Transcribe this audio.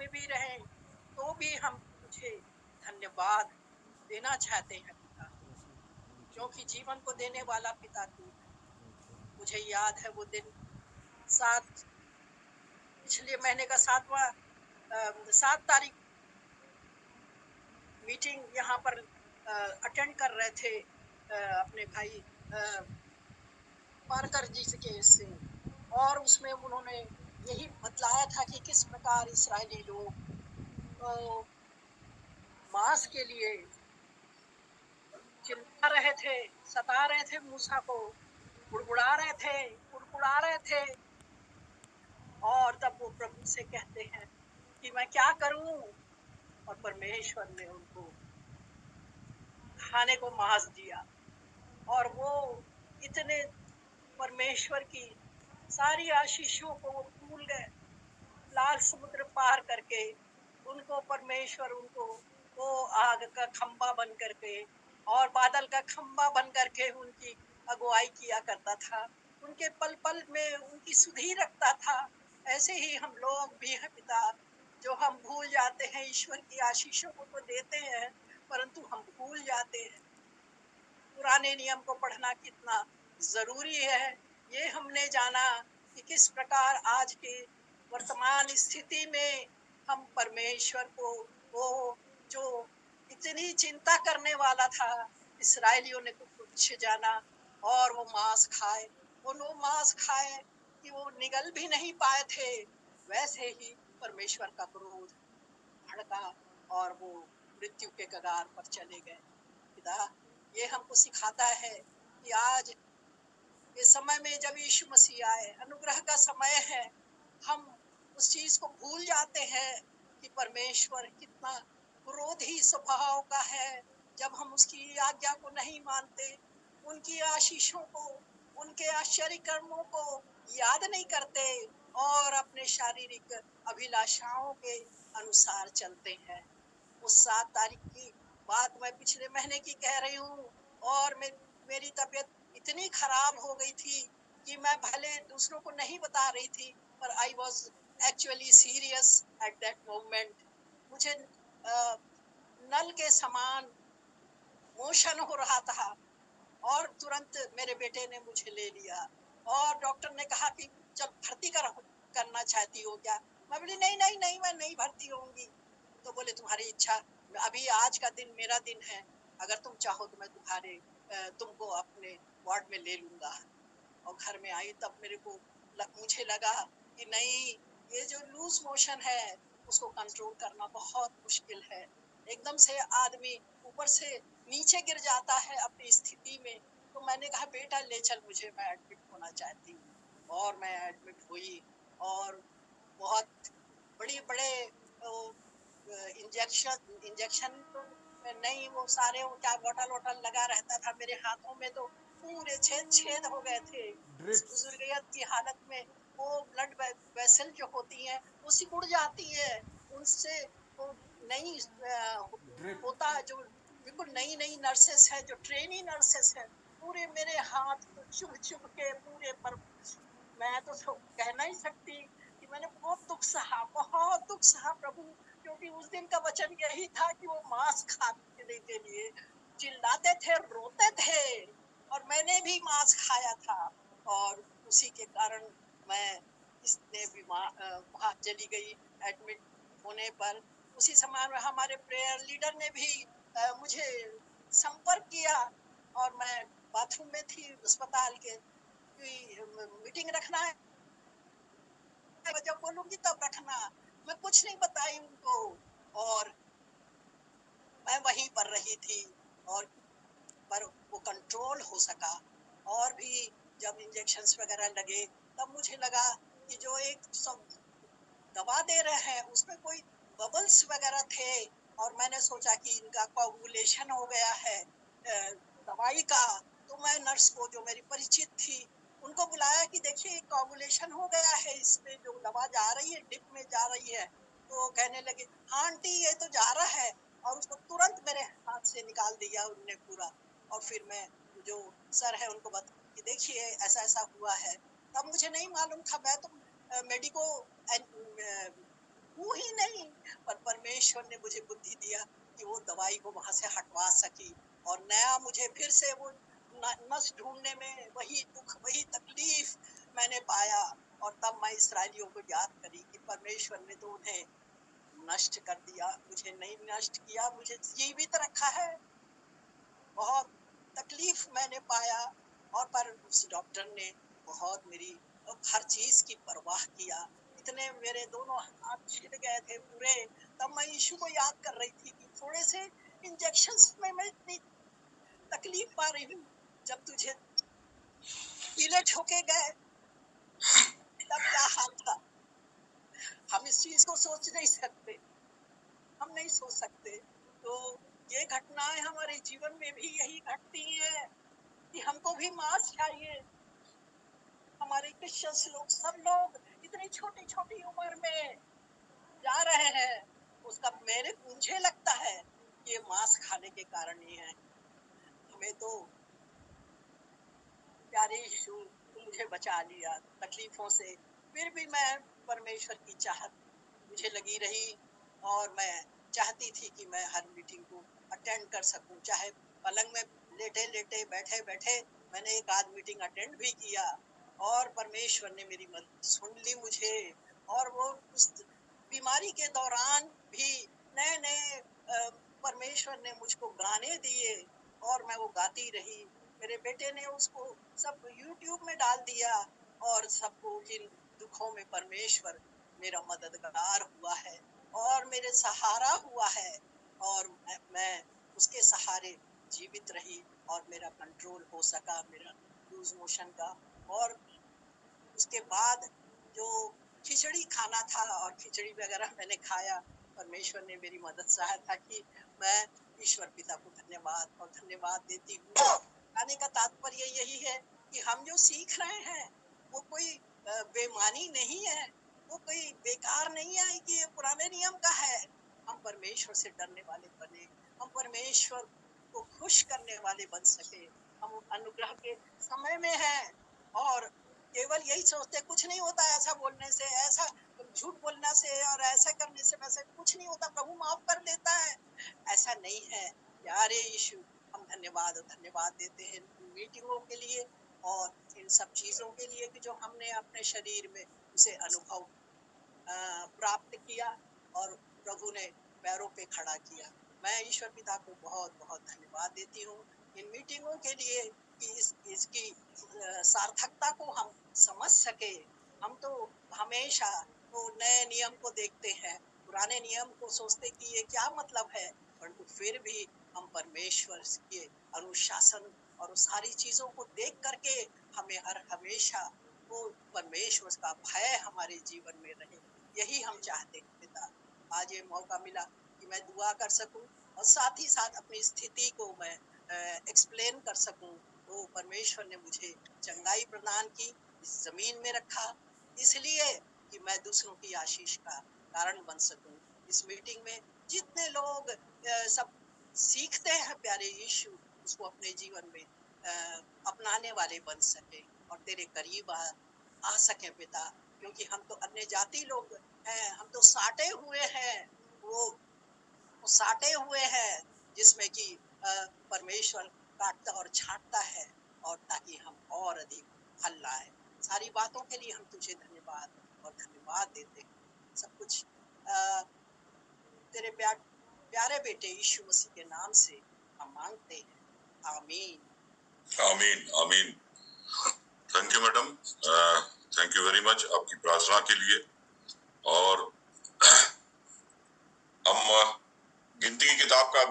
में भी रहें तो भी हम तुझे धन्यवाद देना चाहते हैं पिता, क्योंकि जीवन को देने वाला पिता तू है। मुझे याद है वो दिन, सात पिछले महीने का 7 तारीख मीटिंग यहाँ पर अटेंड कर रहे थे अपने भाई पारकर जी के से, और उसमें उन्होंने यही बतलाया था कि किस प्रकार इस्राएली लोग अ, मांस के लिए चिल्ला रहे थे, सता रहे थे मूसा को, कुड़कुड़ा रहे थे। और तब वो प्रभु से कहते हैं कि मैं क्या करूं, और परमेश्वर ने उनको खाने को मांस दिया, और वो इतने परमेश्वर की सारी आशीषों को वो भूल गए। लाल समुद्र पार करके उनको परमेश्वर उनको वो आग का खंबा बन करके और बादल का खंबा बन करके उनकी अगुवाई किया करता था, उनके पल पल में उनकी सुधि रखता था। ऐसे ही हम लोग भी हैं पिता, जो हम भूल जाते हैं, ईश्वर की आशीषों को तो देते हैं परंतु हम भूल जाते हैं पुराने नियम को पढ़ना कितना जरूरी है। ये हमने जाना कि किस प्रकार आज के वर्तमान स्थिति में हम परमेश्वर को, वो जो इतनी चिंता करने वाला था, इसराइलियों ने तो कुछ जाना और वो मांस खाए, वो मांस खाए कि वो निगल भी नहीं पाए थे। वैसे ही परमेश्वर का क्रोध भड़का और वो मृत्यु के कगार पर चले गए। पिता, ये हमको सिखाता है कि आज के समय में जब यीशु मसीह आए, अनुग्रह का समय है, हम उस चीज को भूल जाते हैं कि परमेश्वर कितना क्रोधी स्वभाव का है। जब हम उसकी आज्ञा को नहीं मानते, उनकी आशीषों को, उनके आश्चर्य कर्मों को याद नहीं करते और अपने शारीरिक अभिलाषाओं के अनुसार चलते हैं। उस 7 तारीख की बात मैं पिछले महीने की कह रही हूँ, और मेरी तबीयत इतनी खराब हो गई थी कि मैं भले दूसरों को नहीं बता रही थी, पर I was actually serious at that moment. मुझे नल के समान मोशन हो रहा था, और तुरंत मेरे बेटे ने मुझे ले लिया और डॉक्टर ने कहा कि चल भर्ती करना चाहती हो क्या। मैं बोली नहीं नहीं नहीं, मैं नहीं भर्ती होंगी। तो बोले तुम्हारी इच्छा, अभी आज का दिन मेरा दिन है, अगर तुम चाहो तो मैं तुमको अपने वार्ड में ले लूंगा। और घर में आई तब मुझे लगा कि नहीं, ये जो लूज मोशन है उसको कंट्रोल करना बहुत मुश्किल है। एकदम से आदमी ऊपर से नीचे गिर जाता है अपनी स्थिति में। तो मैंने कहा बेटा ले चल मुझे, मैं एडमिट होना चाहती हूँ। और मैं एडमिट हुई, और बहुत बड़ी बड़े इंजेक्शन तो नहीं, वो सारे वो क्या बोतल वोटल लगा रहता था मेरे हाथों में, तो पूरे छेद छेद हो गए थे। इस ड्रिप्स। बुजुर्गियत की हालत में वो ब्लड वेसल जो होती है वो सिकुड़ जाती है, उनसे वो नहीं ड्रिप। होता। जो बिल्कुल नई नई नर्सेस है, जो ट्रेनी नर्सेस है, पूरे मेरे हाथ को चुभ चुभ के पूरे पर, मैं तो कह नहीं सकती कि मैंने बहुत दुख सहा प्रभु, क्योंकि उस दिन का वचन यही था कि वो मांस खाने के लिए चिल्लाते थे, रोते थे, और मैंने भी मांस खाया था। और उसी के कारण मैं इसने भी वहां चली गई एडमिट होने पर। उसी समय में हमारे प्रेयर लीडर ने भी मुझे संपर्क किया, और मैं बाथरूम में थी अस्पताल के, मीटिंग रखना है, जब बोलूंगी तब रखना। मैं कुछ नहीं बताई उनको, और मैं वहीं पर रही थी, और पर वो कंट्रोल हो सका। और भी जब इंजेक्शंस वगैरह लगे, तब मुझे लगा कि जो एक सब दवा दे रहे हैं उसमें कोई बबल्स वगैरह थे, और मैंने सोचा कि इनका कोगुलेशन हो गया है दवाई का। तो मैं नर्स को, जो मेरी परिचित थी, उनको बुलाया कि देखिए कोगुलेशन हो गया है, इसमें जो दवा जा रही है डिप में जा रही है। तो कहने लगे हाँ आंटी ये तो जा रहा है, और उसको तुरंत मेरे हाथ से निकाल दिया उनने पूरा। और फिर मैं जो सर है उनको बता कि देखिए ऐसा ऐसा हुआ है। तब मुझे नहीं मालूम था, मैं तो मेडिको हूँ ही नहीं, पर परमेश्वर ने मुझे बुद्धि दिया कि वो दवाई को वहां से हटवा सकी, और नया मुझे फिर से वो नस ढूंढने में वही दुख वही तकलीफ मैंने पाया। और तब मैं इसराइलियों को याद करी कि परमेश्वर ने तो उन्हें नष्ट कर दिया, मुझे नहीं नष्ट किया, मुझे जीवित रखा है। बहुत तकलीफ मैंने पाया, और पर उस डॉक्टर ने बहुत मेरी हर चीज की परवाह किया। इतने मेरे दोनों हाथ छिल गए थे पूरे, तब मैं यीशु को याद कर रही थी कि थोड़े से इंजेक्शंस में मैं इतनी तकलीफ पा रही हूँ। जब तुझे पीले ठोके गए तब क्या हाल था। हम इस चीज को सोच नहीं सकते, हम नहीं सोच सकते। तो ये घटनाएं हमारे जीवन में भी यही घटती हैं कि हमको भी मांस चाहिए। हमारे क्रिश्चियंस लोग सब लोग इतनी छोटी छोटी उम्र में जा रहे हैं, उसका मुझे लगता है ये मांस खाने के कारण ही है। हमें तो प्यारे यीशु मुझे बचा लिया तकलीफों से, फिर भी मैं परमेश्वर की चाहत मुझे लगी रही, और मैं चाहती थी कि मैं हर मीटिंग को अटेंड कर सकूं, चाहे पलंग में लेटे लेटे बैठे बैठे। मैंने एक आध मीटिंग अटेंड भी किया, और परमेश्वर ने मेरी मदद सुन ली मुझे। और वो उस बीमारी के दौरान भी नए नए परमेश्वर ने मुझको गाने दिए, और मैं वो गाती रही। मेरे बेटे ने उसको सब यूट्यूब में डाल दिया, और सबको जिन दुखों में परमेश्वर मेरा मददगार हुआ है और मेरे सहारा हुआ है, और मैं उसके सहारे जीवित रही, और मेरा कंट्रोल हो सका मेरा लूज मोशन का। और उसके बाद जो खिचड़ी खाना था, और खिचड़ी वगैरह मैंने खाया, परमेश्वर ने मेरी मदद सहायता की। मैं ईश्वर पिता को धन्यवाद और धन्यवाद देती हूँ। कहने का तात्पर्य यही है कि हम जो सीख रहे हैं वो कोई बेमानी नहीं है, वो कोई बेकार नहीं है कि ये पुराने नियम का है। हम परमेश्वर से डरने वाले बने, हम परमेश्वर को खुश करने वाले बन सके। हम अनुग्रह के समय में हैं, और केवल यही सोचते कुछ नहीं होता ऐसा बोलने से, ऐसा झूठ बोलने से, और ऐसा करने से, वैसे कुछ नहीं होता, प्रभु माफ कर देता है। ऐसा नहीं है प्यारे यीशु। हम धन्यवाद और धन्यवाद देते हैं इन मीटिंगों के लिए, और इन सब चीजों के लिए कि जो हमने अपने शरीर में उसे अनुभव प्राप्त किया, और प्रभु ने पैरों पे खड़ा किया। मैं ईश्वर पिता को बहुत बहुत धन्यवाद देती हूँ इन मीटिंगों के लिए कि इसकी सार्थकता को हम समझ सके। हम तो हमेशा वो नए नियम को देखते हैं, पुराने नियम को सोचते कि ये क्या मतलब है, परंतु फिर भी हम परमेश्वर के अनुशासन और उस सारी चीजों को देख करके हमें हर हमेशा वो परमेश्वर का भय हमारे जीवन में रहे। यही हम चाहते हैं पिता। आज ये मौका मिला कि मैं दुआ कर सकूं, और साथ ही साथ अपनी स्थिति को मैं एक्सप्लेन कर सकूं। तो परमेश्वर ने मुझे चंगाई प्रदान की, इस जमीन में रखा, इसलिए कि मैं दूसरों की आशीष का कारण बन सकूं। इस मीटिंग में जितने लोग सब सीखते हैं प्यारे यीशु, उसको अपने जीवन में अपनाने वाले बन सके, और तेरे करीब आ सके पिता। क्योंकि हम तो अन्य जाति लोग हैं, हम तो साटे हुए हैं, वो साटे हुए हैं जिसमें कि परमेश्वर काटता और छांटता है, और ताकि हम और अधिक फल लाए। सारी बातों के लिए हम तुझे धन्यवाद और धन्यवाद देते हैं। सब कुछ तेरे प्यारे बेटे यीशु मसीह के नाम से हम मांगते हैं, आमीन। आमीन आमीन। Thank you madam, thank you very much आपकी प्रार्थना के लिए। और हम गिनती की किताब का